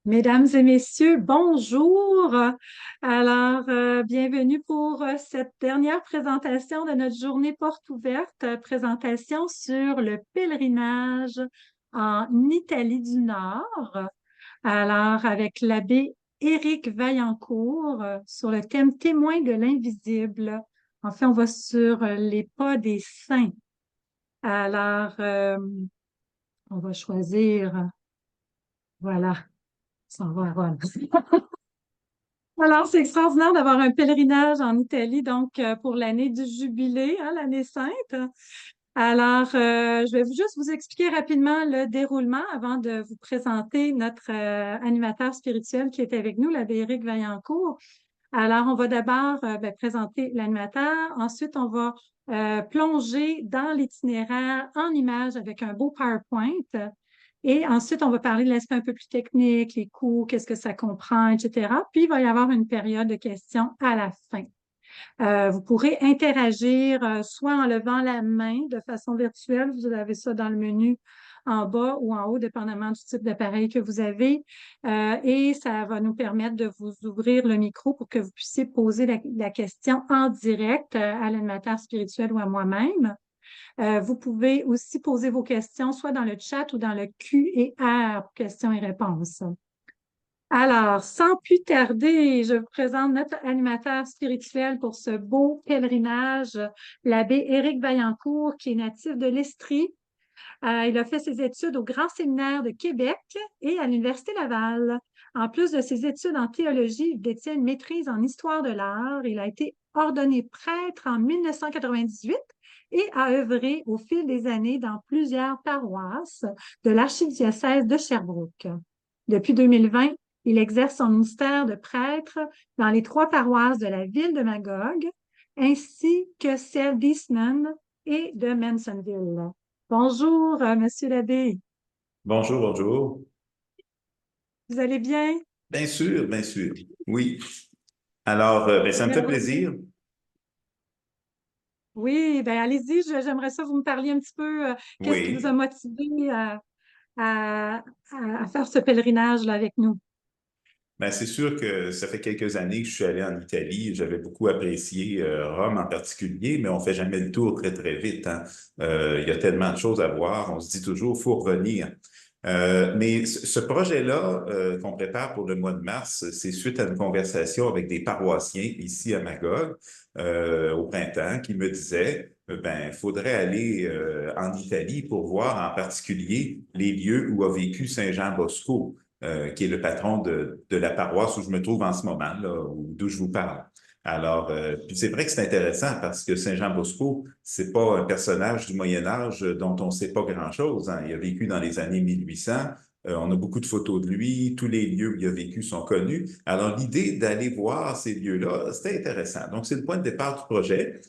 Mesdames et messieurs, bonjour. Bienvenue pour cette dernière présentation de notre journée porte ouverte, présentation sur le pèlerinage en Italie du Nord. Avec l'abbé Éric Vaillancourt sur le thème Témoins de l'invisible. En fait, on va sur les pas des saints. Alors, euh, on va choisir, voilà, ça va à Rome. Alors, c'est extraordinaire d'avoir un pèlerinage en Italie, donc pour l'année du jubilé, hein, l'année sainte. Je vais juste vous expliquer rapidement le déroulement avant de vous présenter notre animateur spirituel qui est avec nous, l'abbé Éric Vaillancourt. Alors, on va d'abord présenter l'animateur. Ensuite, on va plonger dans l'itinéraire en images avec un beau PowerPoint. Et ensuite, on va parler de l'aspect un peu plus technique, les coûts, qu'est-ce que ça comprend, etc. Puis, il va y avoir une période de questions à la fin. Vous pourrez interagir soit en levant la main de façon virtuelle, vous avez ça dans le menu en bas ou en haut, dépendamment du type d'appareil que vous avez. Et ça va nous permettre de vous ouvrir le micro pour que vous puissiez poser la question en direct à l'animateur spirituel ou à moi-même. Vous pouvez aussi poser vos questions soit dans le chat ou dans le Q&R pour questions et réponses. Alors, sans plus tarder, je vous présente notre animateur spirituel pour ce beau pèlerinage, l'abbé Éric Vaillancourt, qui est natif de l'Estrie. Il a fait ses études au Grand Séminaire de Québec et à l'Université Laval. En plus de ses études en théologie, il détient une maîtrise en histoire de l'art. Il a été ordonné prêtre en 1998 et a œuvré au fil des années dans plusieurs paroisses de l'archidiocèse de Sherbrooke. Depuis 2020, il exerce son ministère de prêtre dans les 3 paroisses de la ville de Magog, ainsi que celle d'Eastman et de Mansonville. Bonjour, Monsieur l'abbé. Bonjour, bonjour. Vous allez bien? Bien sûr, bien sûr. Oui. Ben, ça me fait Merci. plaisir. Oui, ben allez-y, j'aimerais ça que vous me parliez un petit peu, qu'est-ce qui vous a Oui. motivé à, à faire ce pèlerinage-là avec nous? Ben, c'est sûr que ça fait quelques années que je suis allé en Italie. J'avais beaucoup apprécié Rome en particulier, mais on fait jamais le tour très, très vite, hein. Il y a tellement de choses à voir. On se dit toujours, faut revenir. Mais ce projet-là qu'on prépare pour le mois de mars, c'est suite à une conversation avec des paroissiens ici à Magog au printemps qui me disaient, ben, faudrait aller en Italie pour voir en particulier les lieux où a vécu Saint Jean Bosco, qui est le patron de la paroisse où je me trouve en ce moment, là, d'où je vous parle. Puis c'est vrai que c'est intéressant parce que Saint Jean Bosco, c'est pas un personnage du Moyen Âge dont on sait pas grand-chose, hein. Il a vécu dans les années 1800. On a beaucoup de photos de lui. Tous les lieux où il a vécu sont connus. Alors, l'idée d'aller voir ces lieux-là, c'était intéressant. Donc, c'est le point de départ du projet.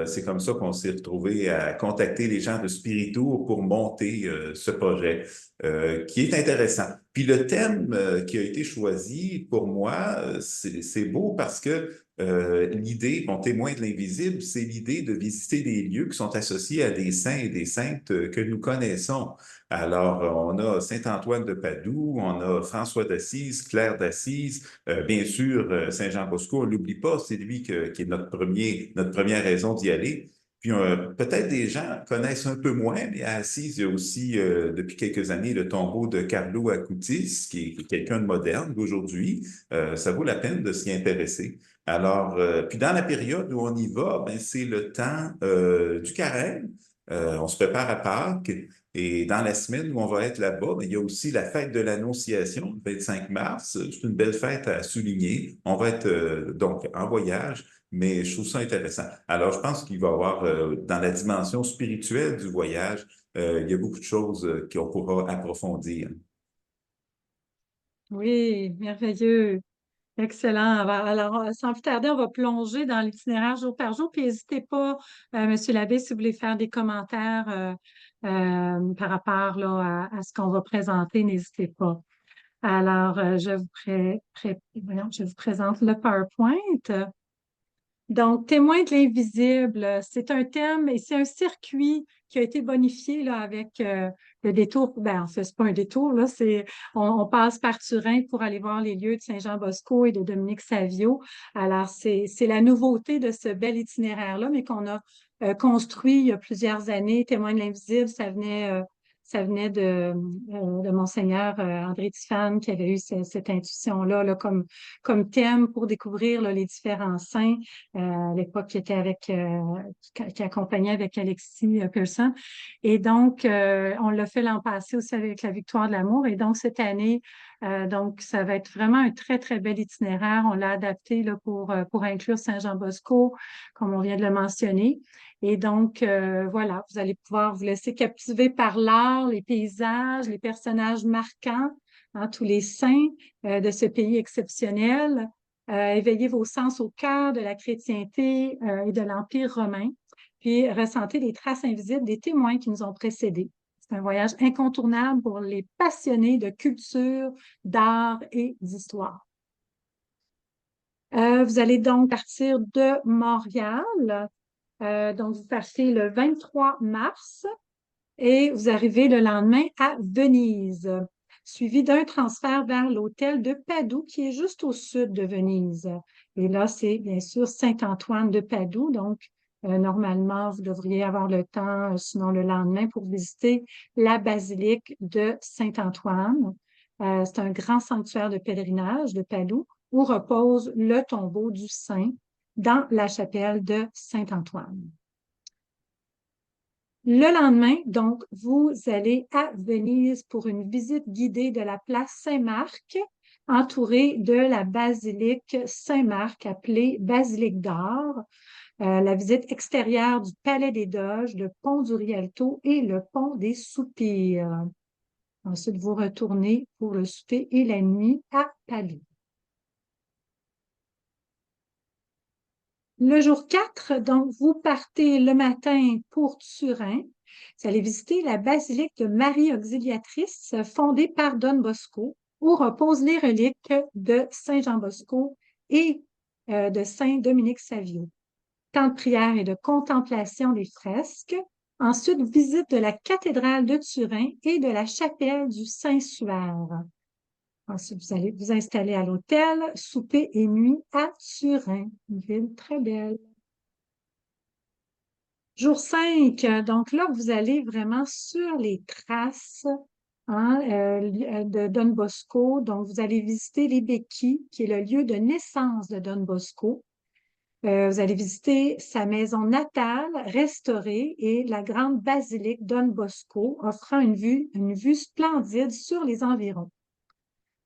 C'est comme ça qu'on s'est retrouvé à contacter les gens de Spiritour pour monter ce projet qui est intéressant. Puis le thème qui a été choisi pour moi, c'est beau parce que l'idée, bon, témoin de l'invisible, c'est l'idée de visiter des lieux qui sont associés à des saints et des saintes que nous connaissons. On a Saint-Antoine de Padoue, on a François d'Assise, Claire d'Assise, bien sûr, Saint-Jean Bosco, on l'oublie pas, c'est lui qui est notre première raison d'y aller. Puis peut-être des gens connaissent un peu moins, mais à Assise, il y a aussi, depuis quelques années, le tombeau de Carlo Acutis, qui est quelqu'un de moderne d'aujourd'hui. Ça vaut la peine de s'y intéresser. Puis dans la période où on y va, ben, c'est le temps du carême. On se prépare à Pâques. Et dans la semaine où on va être là-bas, ben, il y a aussi la fête de l'Annonciation, le 25 mars. C'est une belle fête à souligner. On va être donc en voyage, mais je trouve ça intéressant. Alors, je pense qu'il va y avoir, dans la dimension spirituelle du voyage, il y a beaucoup de choses qu'on pourra approfondir. Oui, merveilleux. Excellent. Sans plus tarder, on va plonger dans l'itinéraire jour par jour. Puis n'hésitez pas, Monsieur l'abbé, si vous voulez faire des commentaires par rapport là, à ce qu'on va présenter, n'hésitez pas. Je vous présente le PowerPoint. Donc, témoin de l'invisible, c'est un thème et c'est un circuit qui a été bonifié là, avec le détour. Ben, en fait, c'est pas un détour, là, on passe par Turin pour aller voir les lieux de Saint-Jean-Bosco et de Dominique Savio. Alors, c'est la nouveauté de ce bel itinéraire-là, mais qu'on a construit il y a plusieurs années. Témoin de l'invisible, ça venait de Monseigneur André Tiffane qui avait eu cette intuition-là là, comme thème pour découvrir là, les différents saints à l'époque qui accompagnait avec Alexis Pearson. Et donc, on l'a fait l'an passé aussi avec la Victoire de l'amour. Et donc, cette année, donc, ça va être vraiment un très, très bel itinéraire. On l'a adapté là, pour inclure Saint-Jean-Bosco, comme on vient de le mentionner. Et donc, voilà, vous allez pouvoir vous laisser captiver par l'art, les paysages, les personnages marquants, hein, tous les saints de ce pays exceptionnel. Éveillez vos sens au cœur de la chrétienté et de l'Empire romain, puis ressentez les traces invisibles des témoins qui nous ont précédés. C'est un voyage incontournable pour les passionnés de culture, d'art et d'histoire. Vous allez donc partir de Montréal. Donc, vous partez le 23 mars et vous arrivez le lendemain à Venise, suivi d'un transfert vers l'hôtel de Padoue, qui est juste au sud de Venise. Et là, c'est bien sûr Saint-Antoine de Padoue. Donc, normalement, vous devriez avoir le temps, sinon le lendemain, pour visiter la basilique de Saint-Antoine. C'est un grand sanctuaire de pèlerinage de Padoue où repose le tombeau du saint dans la chapelle de Saint-Antoine. Le lendemain, donc, vous allez à Venise pour une visite guidée de la place Saint-Marc, entourée de la basilique Saint-Marc, appelée Basilique d'Or, la visite extérieure du Palais des Doges, le pont du Rialto et le pont des Soupirs. Ensuite, vous retournez pour le souper et la nuit à Padoue. Le jour 4, donc, vous partez le matin pour Turin. Vous allez visiter la basilique de Marie Auxiliatrice fondée par Don Bosco, où reposent les reliques de Saint Jean Bosco et de Saint Dominique Savio. Temps de prière et de contemplation des fresques. Ensuite, visite de la cathédrale de Turin et de la chapelle du Saint-Suaire. Ensuite, vous allez vous installer à l'hôtel, souper et nuit à Turin, une ville très belle. Jour 5, donc là, vous allez vraiment sur les traces hein, de Don Bosco. Donc, vous allez visiter les Becchi, qui est le lieu de naissance de Don Bosco. Vous allez visiter sa maison natale restaurée et la grande basilique Don Bosco, offrant une vue splendide sur les environs.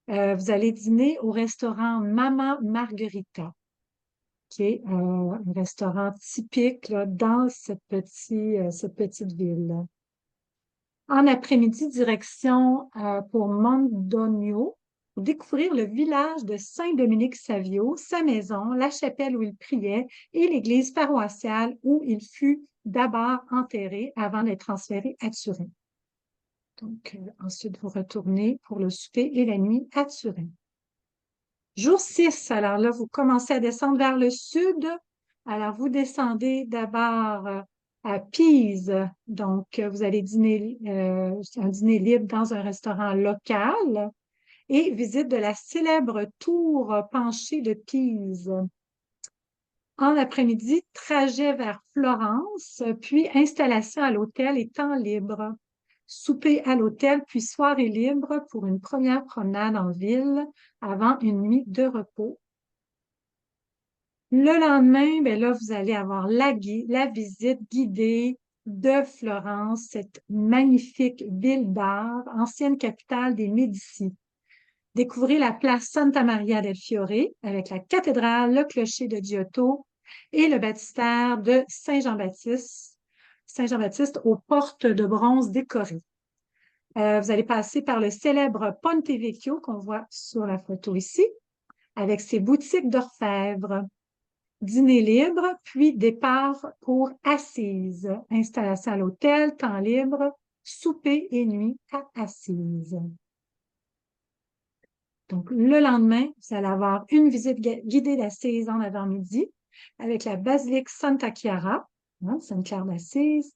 Vous allez dîner au restaurant Mama Margherita, qui est un restaurant typique là, dans cette petite ville. En après-midi, direction pour Mondogno, pour découvrir le village de Saint-Dominique Savio, sa maison, la chapelle où il priait et l'église paroissiale où il fut d'abord enterré avant d'être transféré à Turin. Donc, ensuite, vous retournez pour le souper et la nuit à Turin. Jour 6, alors là, vous commencez à descendre vers le sud. Alors, vous descendez d'abord à Pise. Donc, vous allez dîner, un dîner libre dans un restaurant local et visite de la célèbre tour penchée de Pise. En après-midi, trajet vers Florence, puis installation à l'hôtel et temps libre. Souper à l'hôtel, puis soirée libre pour une première promenade en ville avant une nuit de repos. Le lendemain, ben là, vous allez avoir la visite guidée de Florence, cette magnifique ville d'art, ancienne capitale des Médicis. Découvrez la place Santa Maria del Fiore avec la cathédrale, le clocher de Giotto et le baptistère de Saint Jean-Baptiste aux portes de bronze décorées. Vous allez passer par le célèbre Ponte Vecchio qu'on voit sur la photo ici, avec ses boutiques d'orfèvres. Dîner libre, puis départ pour Assise. Installation à l'hôtel, temps libre, souper et nuit à Assise. Donc, le lendemain, vous allez avoir une visite guidée d'Assise en avant-midi, avec la basilique Santa Chiara, hein, Sainte-Claire d'Assise,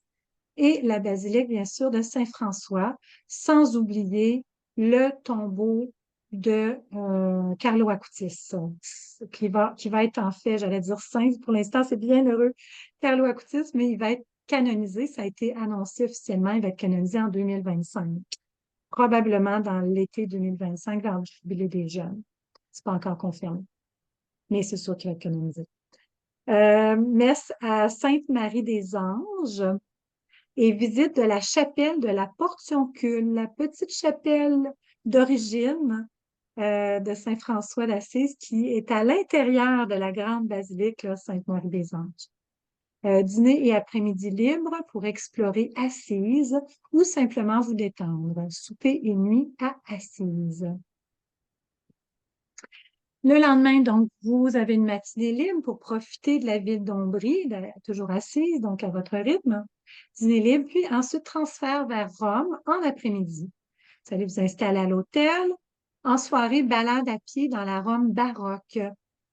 et la basilique, bien sûr, de Saint-François, sans oublier le tombeau de Carlo Acutis, qui va être en fait, j'allais dire saint, pour l'instant, c'est bien heureux, Carlo Acutis, mais il va être canonisé, ça a été annoncé officiellement, il va être canonisé en 2025, probablement dans l'été 2025, vers le jubilé des jeunes. C'est pas encore confirmé, mais c'est sûr qu'il va être canonisé. Messe à Sainte-Marie des Anges et visite de la chapelle de la Portioncule, la petite chapelle d'origine de Saint-François d'Assise qui est à l'intérieur de la grande basilique Sainte-Marie des Anges. Dîner et après-midi libre pour explorer Assise ou simplement vous détendre. Souper et nuit à Assise. Le lendemain, donc, vous avez une matinée libre pour profiter de la ville d'Ombrie, toujours assise, donc à votre rythme. Dîner libre, puis ensuite transfert vers Rome en après-midi. Vous allez vous installer à l'hôtel. En soirée, balade à pied dans la Rome baroque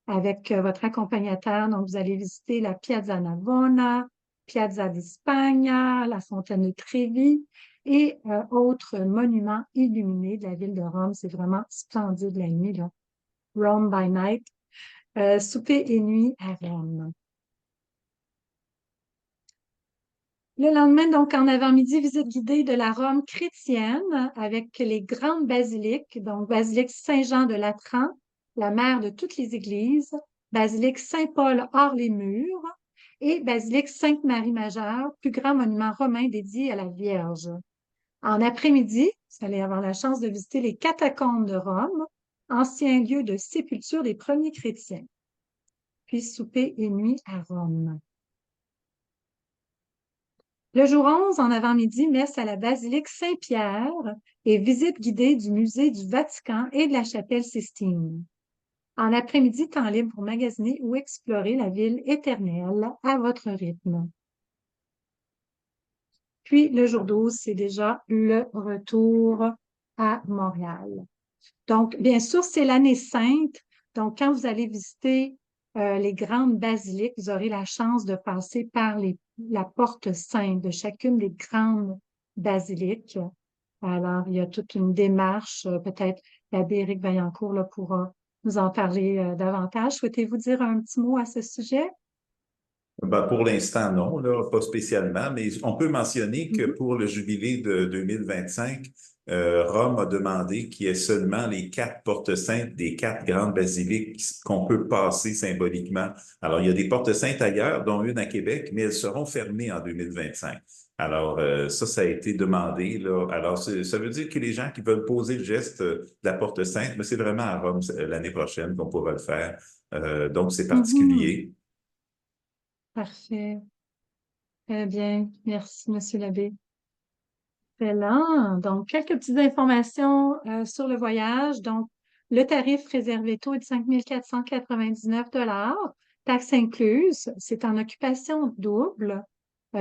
avec votre accompagnateur. Donc, vous allez visiter la Piazza Navona, Piazza di Spagna, la Fontaine de Trevi et autres monuments illuminés de la ville de Rome. C'est vraiment splendide la nuit, là. Rome by Night, souper et nuit à Rome. Le lendemain, donc en avant-midi, visite guidée de la Rome chrétienne avec les grandes basiliques, donc basilique Saint-Jean de Latran, la mère de toutes les églises, basilique Saint-Paul hors les murs et basilique Sainte-Marie majeure, plus grand monument romain dédié à la Vierge. En après-midi, vous allez avoir la chance de visiter les catacombes de Rome, ancien lieu de sépulture des premiers chrétiens. Puis souper et nuit à Rome. Le jour 11, en avant-midi, messe à la basilique Saint-Pierre et visite guidée du musée du Vatican et de la chapelle Sistine. En après-midi, temps libre pour magasiner ou explorer la ville éternelle à votre rythme. Puis, le jour 12, c'est déjà le retour à Montréal. Donc, bien sûr, c'est l'année sainte. Donc, quand vous allez visiter les grandes basiliques, vous aurez la chance de passer par la porte sainte de chacune des grandes basiliques. Alors, il y a toute une démarche. Peut-être l'abbé Éric Vaillancourt là, pourra nous en parler davantage. Souhaitez-vous dire un petit mot à ce sujet? Ben, pour l'instant, non, là, pas spécialement, mais on peut mentionner que Mhm. pour le jubilé de 2025, Rome a demandé qu'il y ait seulement les 4 portes saintes des 4 grandes basiliques qu'on peut passer symboliquement. Alors, il y a des portes saintes ailleurs, dont une à Québec, mais elles seront fermées en 2025. Alors, ça a été demandé, là. Alors, ça veut dire que les gens qui veulent poser le geste de la porte sainte, mais c'est vraiment à Rome l'année prochaine qu'on pourra le faire. Donc, c'est Mhm. particulier. Parfait. Très bien. Merci, Monsieur l'abbé. Excellent. Donc, quelques petites informations sur le voyage. Donc, le tarif réservé taux est de 5 499 taxes incluses. C'est en occupation double.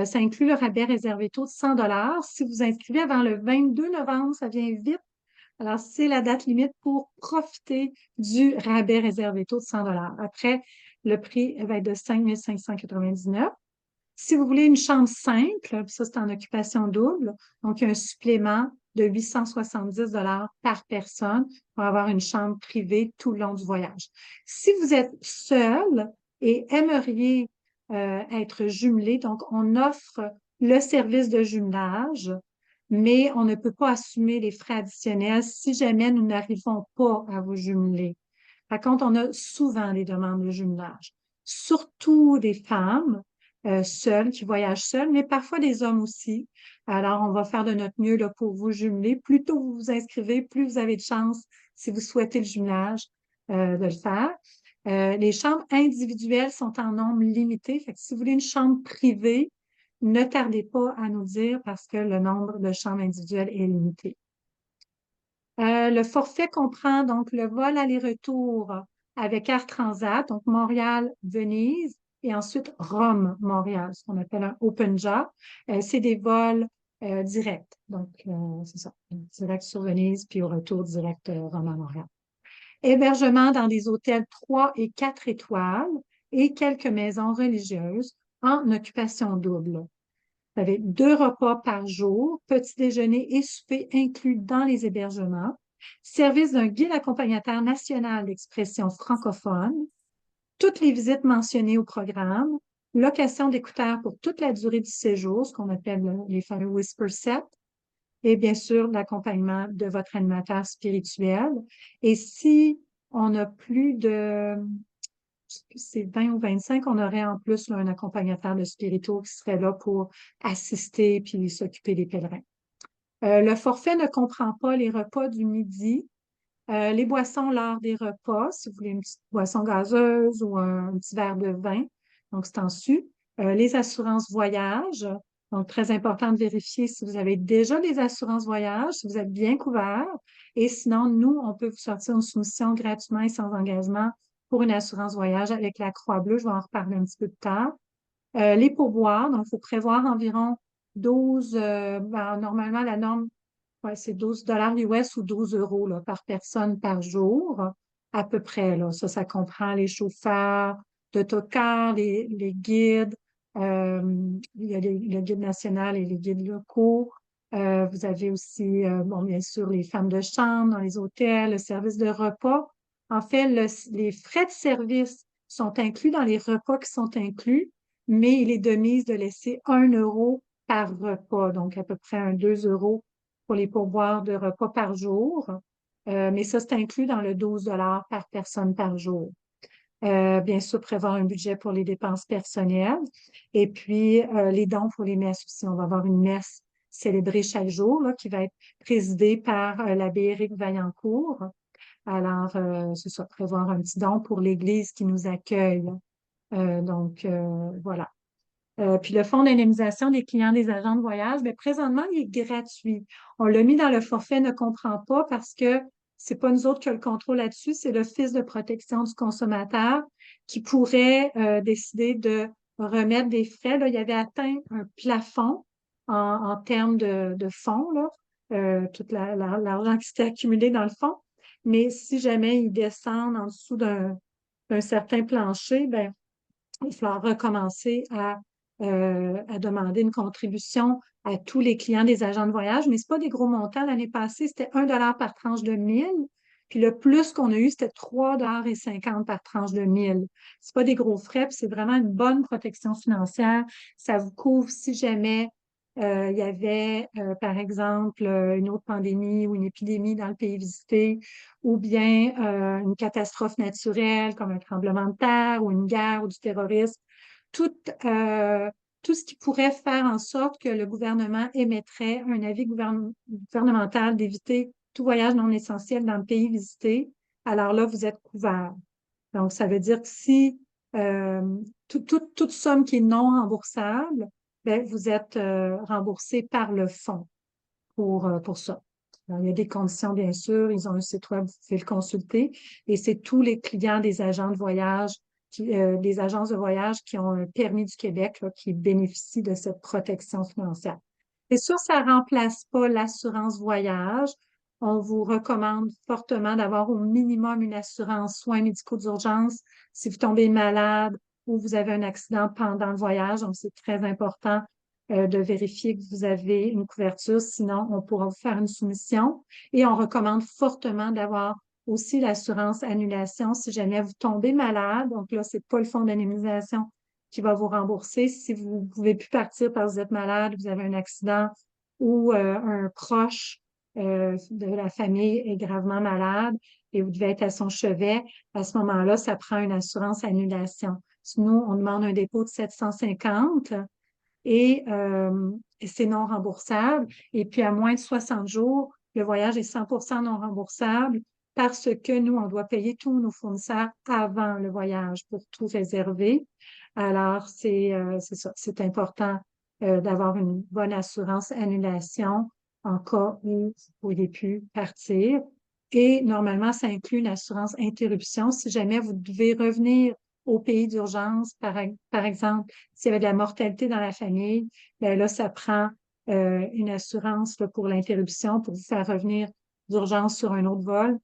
Ça inclut le rabais réservé taux de 100 Si vous inscrivez avant le 22 novembre, ça vient vite. Alors, c'est la date limite pour profiter du rabais réservé taux de 100 Après, le prix va être de 5 599. Si vous voulez une chambre simple, puis ça c'est en occupation double, donc il y a un supplément de 870 par personne pour avoir une chambre privée tout le long du voyage. Si vous êtes seul et aimeriez être jumelé, donc on offre le service de jumelage, mais on ne peut pas assumer les frais additionnels si jamais nous n'arrivons pas à vous jumeler. Par contre, on a souvent des demandes de jumelage, surtout des femmes seules, qui voyagent seules, mais parfois des hommes aussi. Alors, on va faire de notre mieux là, pour vous jumeler. Plus tôt vous vous inscrivez, plus vous avez de chances, si vous souhaitez le jumelage, de le faire. Les chambres individuelles sont en nombre limité. Fait que si vous voulez une chambre privée, ne tardez pas à nous dire parce que le nombre de chambres individuelles est limité. Le forfait comprend donc le vol aller-retour avec Air Transat, donc Montréal-Venise et ensuite Rome-Montréal, ce qu'on appelle un Open Jaw. C'est des vols directs, donc c'est ça, direct sur Venise puis au retour direct Rome à Montréal. Hébergement dans des hôtels 3 et 4 étoiles et quelques maisons religieuses en occupation double. Vous avez 2 repas par jour, petit déjeuner et souper inclus dans les hébergements, service d'un guide accompagnateur national d'expression francophone, toutes les visites mentionnées au programme, location d'écouteurs pour toute la durée du séjour, ce qu'on appelle les fameux Whisper Sets, et bien sûr l'accompagnement de votre animateur spirituel. Et si on a plus de, c'est 20 ou 25, on aurait en plus là, un accompagnateur de spirituel qui serait là pour assister puis s'occuper des pèlerins. Le forfait ne comprend pas les repas du midi, les boissons lors des repas, si vous voulez une petite boisson gazeuse ou un petit verre de vin, donc c'est en su. Les assurances voyage, donc très important de vérifier si vous avez déjà des assurances voyage, si vous êtes bien couvert. Et sinon, nous, on peut vous sortir une soumission gratuitement et sans engagement pour une assurance voyage avec la Croix-Bleue. Je vais en reparler un petit peu plus tard. Les pourboires, donc il faut prévoir environ 12, normalement la norme ouais, c'est 12 dollars US ou 12 euros là, par personne par jour, à peu près. Là. Ça comprend les chauffeurs d'autocar, les guides, euh, il y a le guide national et les guides locaux. Vous avez aussi, bon, bien sûr, les femmes de chambre dans les hôtels, le service de repas. En fait, les frais de service sont inclus dans les repas qui sont inclus, mais il est de mise de laisser 1 euro par repas, donc à peu près 2 euros pour les pourboires de repas par jour. Mais ça, c'est inclus dans le 12 par personne par jour. Bien sûr, prévoir un budget pour les dépenses personnelles. Et puis, les dons pour les messes aussi. On va avoir une messe célébrée chaque jour là, qui va être présidée par l'abbé Éric Vaillancourt. Alors, c'est ça, prévoir un petit don pour l'Église qui nous accueille. Donc, voilà. Puis le fonds d'indemnisation des clients des agents de voyage, bien, présentement, il est gratuit. On l'a mis dans le forfait ne comprend pas parce que c'est pas nous autres qui avons le contrôle là-dessus, c'est l'Office de protection du consommateur qui pourrait décider de remettre des frais. Là, il y avait atteint un plafond en termes de fonds, là, tout l'argent qui s'était accumulé dans le fond. Mais si jamais ils descendent en dessous d'un certain plancher, ben il va falloir recommencer à demander une contribution à tous les clients des agents de voyage, mais ce pas des gros montants. L'année passée, c'était 1 dollar par tranche de 1000. Puis le plus qu'on a eu, c'était 3,50 $ par tranche de 1000. C'est pas des gros frais, puis c'est vraiment une bonne protection financière. Ça vous couvre si jamais il y avait, par exemple, une autre pandémie ou une épidémie dans le pays visité, ou bien une catastrophe naturelle comme un tremblement de terre ou une guerre ou du terrorisme. Tout, euh, tout ce qui pourrait faire en sorte que le gouvernement émettrait un avis gouvernemental d'éviter tout voyage non essentiel dans le pays visité, alors là, vous êtes couvert. Donc, ça veut dire que si euh, toute somme qui est non remboursable, ben, vous êtes remboursé par le fonds pour ça. Alors, il y a des conditions, bien sûr. Ils ont un site web, vous pouvez le consulter. Et c'est tous les clients des agents de voyage, des agences de voyage qui ont un permis du Québec là, qui bénéficient de cette protection financière. C'est sûr, ça ne remplace pas l'assurance voyage. On vous recommande fortement d'avoir au minimum une assurance soins médicaux d'urgence si vous tombez malade ou vous avez un accident pendant le voyage. Donc, c'est très important de vérifier que vous avez une couverture, sinon on pourra vous faire une soumission. Et on recommande fortement d'avoir aussi l'assurance annulation si jamais vous tombez malade. Donc là, c'est pas le fonds d'indemnisation qui va vous rembourser. Si vous ne pouvez plus partir parce que vous êtes malade, vous avez un accident ou un proche de la famille est gravement malade et vous devez être à son chevet, à ce moment-là, ça prend une assurance annulation. Sinon, on demande un dépôt de 750 et, c'est non remboursable. Et puis, à moins de 60 jours, le voyage est 100% non remboursable parce que nous, on doit payer tous nos fournisseurs avant le voyage pour tout réserver. Alors, c'est ça, c'est important d'avoir une bonne assurance annulation en cas où vous ne pourriez plus partir. Et normalement, ça inclut une assurance interruption si jamais vous devez revenir au pays d'urgence, par exemple, s'il y avait de la mortalité dans la famille, bien là, ça prend une assurance là, pour l'interruption pour vous faire revenir d'urgence sur un autre vol.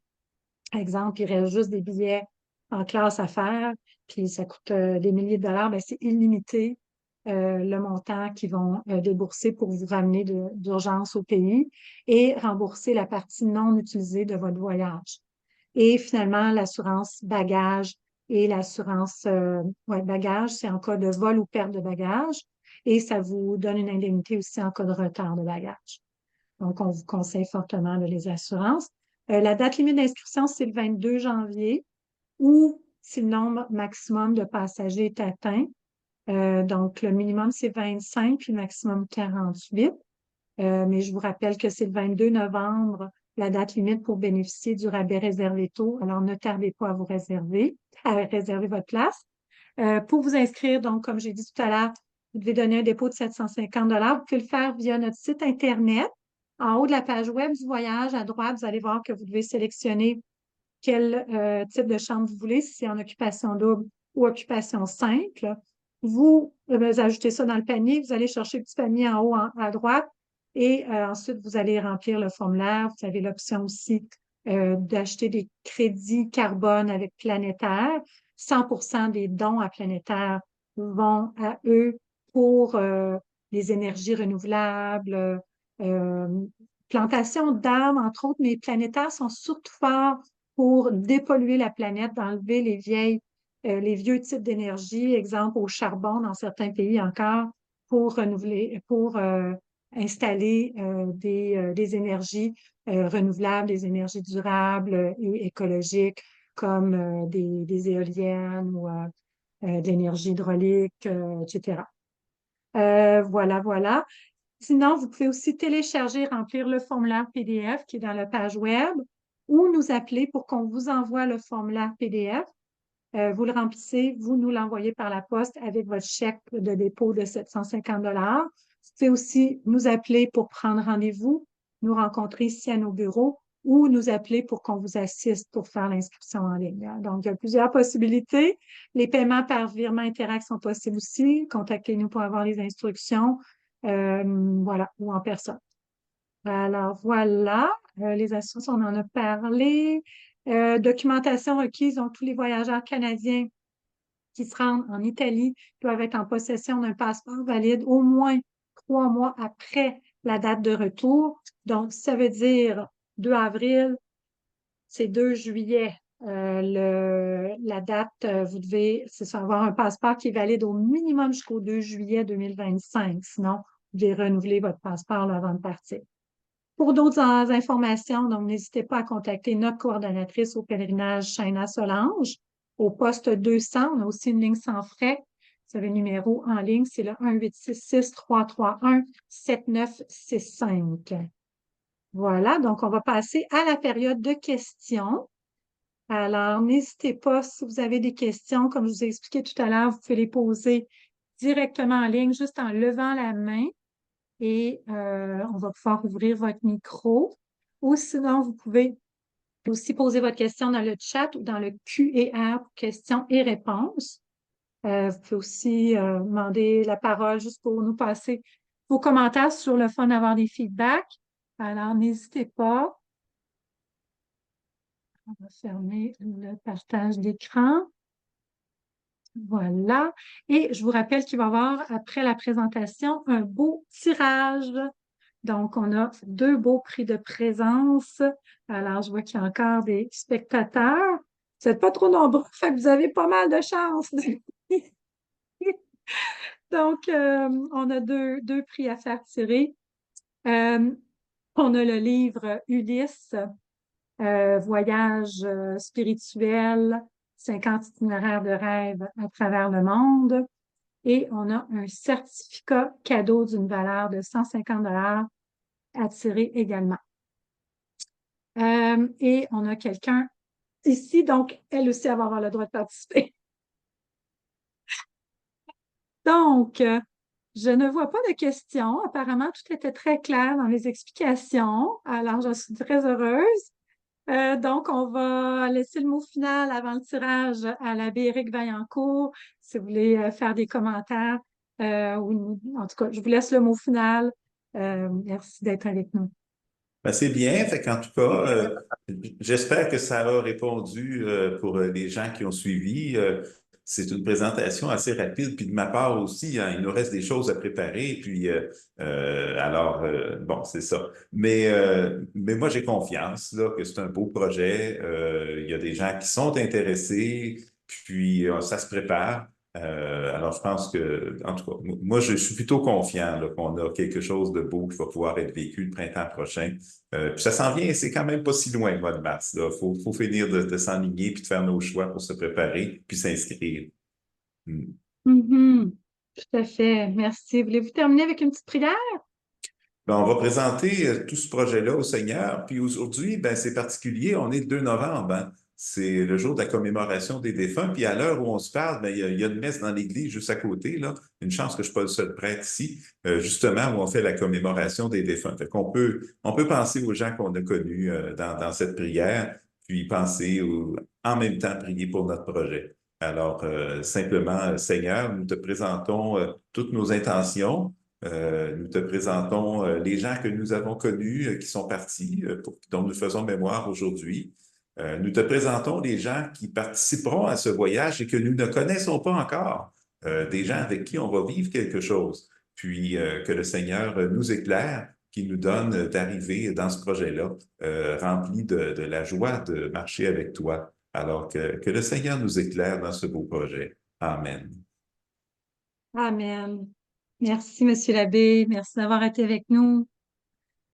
Par exemple, il reste juste des billets en classe à faire, puis ça coûte des milliers de dollars, ben, c'est illimité le montant qu'ils vont débourser pour vous ramener d'urgence au pays et rembourser la partie non utilisée de votre voyage. Et finalement, l'assurance bagage et l'assurance ouais, bagage, c'est en cas de vol ou perte de bagage. Et ça vous donne une indemnité aussi en cas de retard de bagage. Donc, on vous conseille fortement les assurances. La date limite d'inscription, c'est le 22 janvier ou si le nombre maximum de passagers est atteint. Donc, le minimum, c'est 25 puis le maximum 48. Mais je vous rappelle que c'est le 22 novembre, la date limite pour bénéficier du rabais réservé tôt. Alors, ne tardez pas à vous réserver, à réserver votre place. Pour vous inscrire, donc, comme j'ai dit tout à l'heure, vous devez donner un dépôt de 750 $. Vous pouvez le faire via notre site Internet. En haut de la page web du voyage, à droite, vous allez voir que vous devez sélectionner quel type de chambre vous voulez, si c'est en occupation double ou occupation simple. Vous ajoutez ça dans le panier, vous allez chercher le petit panier en haut à droite et ensuite vous allez remplir le formulaire. Vous avez l'option aussi d'acheter des crédits carbone avec Planétaire. 100% des dons à Planétaire vont à eux pour les énergies renouvelables, euh, plantation d'arbres, entre autres, mais Planétaire sont surtout forts pour dépolluer la planète, d'enlever les vieux types d'énergie, exemple au charbon dans certains pays encore, pour renouveler, pour installer des énergies renouvelables, des énergies durables et écologiques, comme des éoliennes ou de l'énergie hydraulique, etc. Voilà, voilà. Sinon, vous pouvez aussi télécharger et remplir le formulaire PDF qui est dans la page web ou nous appeler pour qu'on vous envoie le formulaire PDF. Vous le remplissez, vous nous l'envoyez par la poste avec votre chèque de dépôt de 750 $. Vous pouvez aussi nous appeler pour prendre rendez-vous, nous rencontrer ici à nos bureaux ou nous appeler pour qu'on vous assiste pour faire l'inscription en ligne. Donc, il y a plusieurs possibilités. Les paiements par virement Interact sont possibles aussi. Contactez-nous pour avoir les instructions, voilà, ou en personne. Alors, voilà, les assurances, on en a parlé. Documentation requise, donc tous les voyageurs canadiens qui se rendent en Italie doivent être en possession d'un passeport valide au moins 3 mois après la date de retour. Donc, ça veut dire 2 avril, c'est 2 juillet. La date, vous devez, c'est ça, avoir un passeport qui est valide au minimum jusqu'au 2 juillet 2025. Sinon, vous devez renouveler votre passeport là, avant de partir. Pour d'autres informations, donc n'hésitez pas à contacter notre coordonnatrice au pèlerinage China Solange au poste 200. On a aussi une ligne sans frais. Vous avez le numéro en ligne, c'est le 1-866-331-7965. Voilà, donc on va passer à la période de questions. Alors, n'hésitez pas, si vous avez des questions, comme je vous ai expliqué tout à l'heure, vous pouvez les poser directement en ligne, juste en levant la main et on va pouvoir ouvrir votre micro. Ou sinon, vous pouvez aussi poser votre question dans le chat ou dans le Q&A pour questions et réponses. Vous pouvez aussi demander la parole juste pour nous passer vos commentaires sur le fun d'avoir des feedbacks. Alors, n'hésitez pas. On va fermer le partage d'écran. Voilà. Et je vous rappelle qu'il va y avoir, après la présentation, un beau tirage. Donc, on a 2 beaux prix de présence. Alors, je vois qu'il y a encore des spectateurs. Vous n'êtes pas trop nombreux, fait que vous avez pas mal de chance. Donc, on a deux prix à faire tirer. On a le livre Ulysse, Voyage spirituel, 50 itinéraires de rêve à travers le monde. Et on a un certificat cadeau d'une valeur de 150 $ à tirer également. Et on a quelqu'un ici, donc elle aussi elle va avoir le droit de participer. Donc, je ne vois pas de questions. Apparemment, tout était très clair dans les explications. Alors, je suis très heureuse. Donc, on va laisser le mot final avant le tirage à l'abbé Éric Vaillancourt, si vous voulez faire des commentaires. En tout cas, je vous laisse le mot final. Merci d'être avec nous. Ben, c'est bien. Fait qu'en tout cas, j'espère que ça a répondu pour les gens qui ont suivi. C'est une présentation assez rapide, puis de ma part aussi, hein, il nous reste des choses à préparer. Puis, bon, c'est ça. Mais moi, j'ai confiance là, que c'est un beau projet. Il y a des gens qui sont intéressés, puis ça se prépare. Alors, je pense que, en tout cas, moi, je suis plutôt confiant là, qu'on a quelque chose de beau qui va pouvoir être vécu le printemps prochain. Puis ça s'en vient, c'est quand même pas si loin, le mois de mars. Il faut finir de s'enligner puis de faire nos choix pour se préparer puis s'inscrire. Hmm. Mhm. Tout à fait. Merci. Voulez-vous terminer avec une petite prière? Ben, on va présenter tout ce projet-là au Seigneur. Puis aujourd'hui, ben, c'est particulier, on est le 2 novembre. Hein. C'est le jour de la commémoration des défunts. Puis à l'heure où on se parle, ben, il y a une messe dans l'église juste à côté, là. Une chance que je ne suis pas le seul prêtre ici, justement, où on fait la commémoration des défunts. Fait on peut penser aux gens qu'on a connus dans cette prière, puis en même temps prier pour notre projet. Alors, simplement, Seigneur, nous te présentons toutes nos intentions. Nous te présentons les gens que nous avons connus, qui sont partis, dont nous faisons mémoire aujourd'hui. Nous te présentons les gens qui participeront à ce voyage et que nous ne connaissons pas encore, des gens avec qui on va vivre quelque chose, puis que le Seigneur nous éclaire, qui nous donne d'arriver dans ce projet-là, rempli de la joie de marcher avec toi. Alors que le Seigneur nous éclaire dans ce beau projet. Amen. Amen. Merci, Monsieur l'abbé. Merci d'avoir été avec nous.